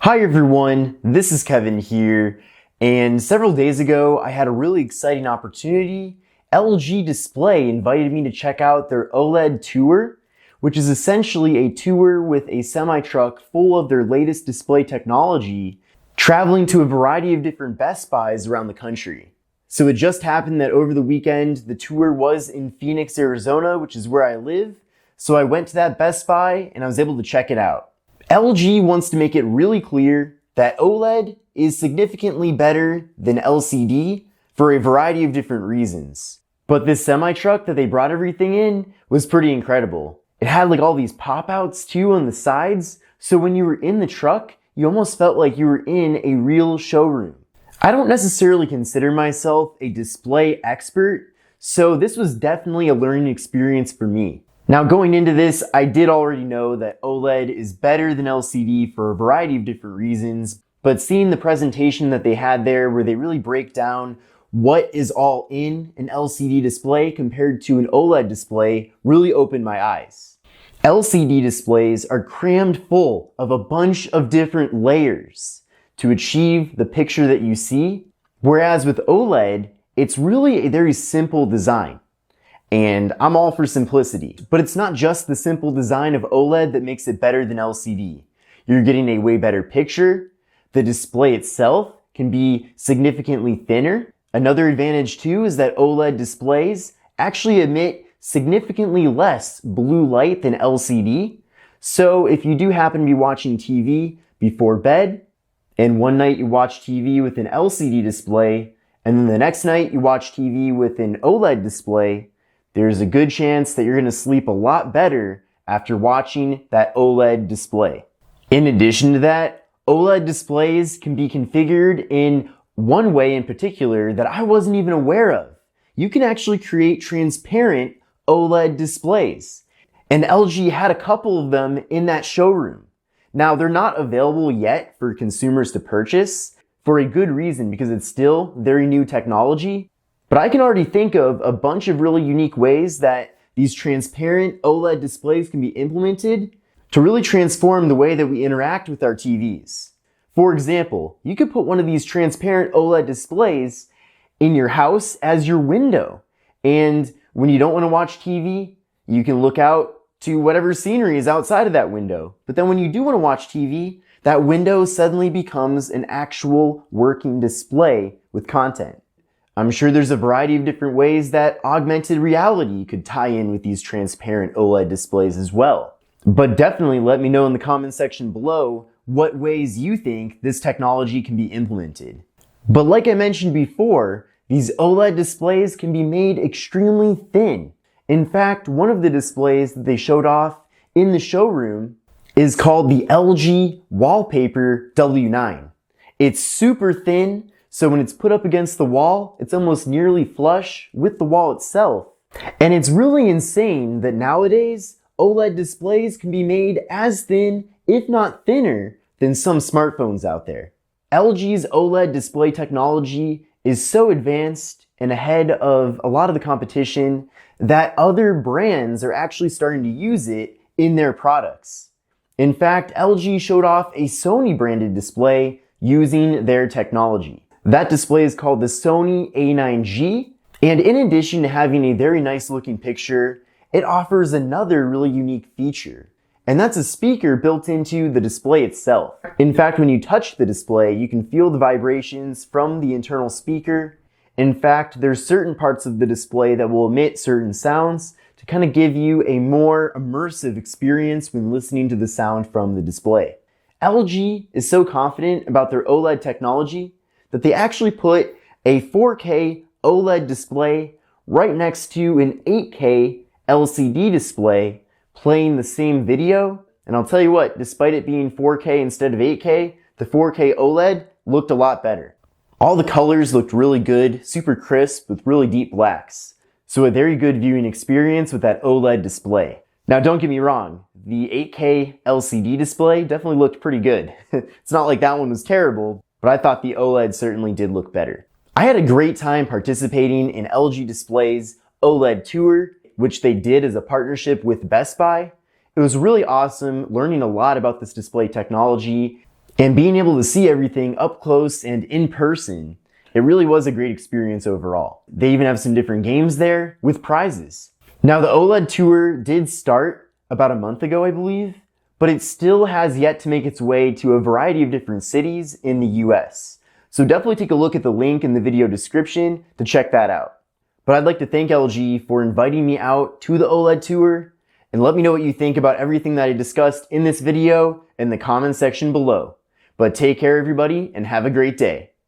Hi everyone, this is Kevin here, and several days ago I had a really exciting opportunity. LG Display invited me to check out their OLED tour, which is essentially a tour with a semi-truck full of their latest display technology, traveling to a variety of different Best Buys around the country. So it just happened that over the weekend the tour was in Phoenix, Arizona, which is where I live, so I went to that Best Buy and I was able to check it out. LG wants to make it really clear that OLED is significantly better than LCD for a variety of different reasons. But this semi-truck that they brought everything in was pretty incredible. It had like all these pop-outs too on the sides, so when you were in the truck, you almost felt like you were in a real showroom. I don't necessarily consider myself a display expert, so this was definitely a learning experience for me. Now going into this, I did already know that OLED is better than LCD for a variety of different reasons, but seeing the presentation that they had there where they really break down what is all in an LCD display compared to an OLED display really opened my eyes. LCD displays are crammed full of a bunch of different layers to achieve the picture that you see, whereas with OLED, it's really a very simple design. And I'm all for simplicity. But it's not just the simple design of OLED that makes it better than LCD. You're getting a way better picture. The display itself can be significantly thinner. Another advantage too is that OLED displays actually emit significantly less blue light than LCD. So if you do happen to be watching TV before bed, and one night you watch TV with an LCD display, and then the next night you watch TV with an OLED display, there's a good chance that you're going to sleep a lot better after watching that OLED display. In addition to that, OLED displays can be configured in one way in particular that I wasn't even aware of. You can actually create transparent OLED displays. And LG had a couple of them in that showroom. Now, they're not available yet for consumers to purchase for a good reason because it's still very new technology. But I can already think of a bunch of really unique ways that these transparent OLED displays can be implemented to really transform the way that we interact with our TVs. For example, you could put one of these transparent OLED displays in your house as your window. And when you don't want to watch TV, you can look out to whatever scenery is outside of that window. But then when you do want to watch TV, that window suddenly becomes an actual working display with content. I'm sure there's a variety of different ways that augmented reality could tie in with these transparent OLED displays as well. But definitely let me know in the comment section below what ways you think this technology can be implemented. But like I mentioned before, these OLED displays can be made extremely thin. In fact, one of the displays that they showed off in the showroom is called the LG Wallpaper W9. It's super thin, so when it's put up against the wall, it's almost nearly flush with the wall itself. And it's really insane that nowadays, OLED displays can be made as thin, if not thinner, than some smartphones out there. LG's OLED display technology is so advanced and ahead of a lot of the competition that other brands are actually starting to use it in their products. In fact, LG showed off a Sony branded display using their technology. That display is called the Sony A9G, and in addition to having a very nice looking picture, it offers another really unique feature, and that's a speaker built into the display itself. In fact, when you touch the display, you can feel the vibrations from the internal speaker. In fact, there's certain parts of the display that will emit certain sounds to kind of give you a more immersive experience when listening to the sound from the display. LG is so confident about their OLED technology that they actually put a 4K OLED display right next to an 8K LCD display playing the same video. And I'll tell you what, despite it being 4K instead of 8K, the 4K OLED looked a lot better. All the colors looked really good, super crisp with really deep blacks. So a very good viewing experience with that OLED display. Now don't get me wrong, the 8K LCD display definitely looked pretty good. It's not like that one was terrible, but I thought the OLED certainly did look better. I had a great time participating in LG Display's OLED tour, which they did as a partnership with Best Buy. It was really awesome learning a lot about this display technology And being able to see everything up close and in person, it really was a great experience overall. They even have some different games there with prizes. Now the OLED tour did start about a month ago, I believe, but it still has yet to make its way to a variety of different cities in the US. So definitely take a look at the link in the video description to check that out. But I'd like to thank LG for inviting me out to the OLED tour, and let me know what you think about everything that I discussed in this video in the comment section below. But take care everybody and have a great day.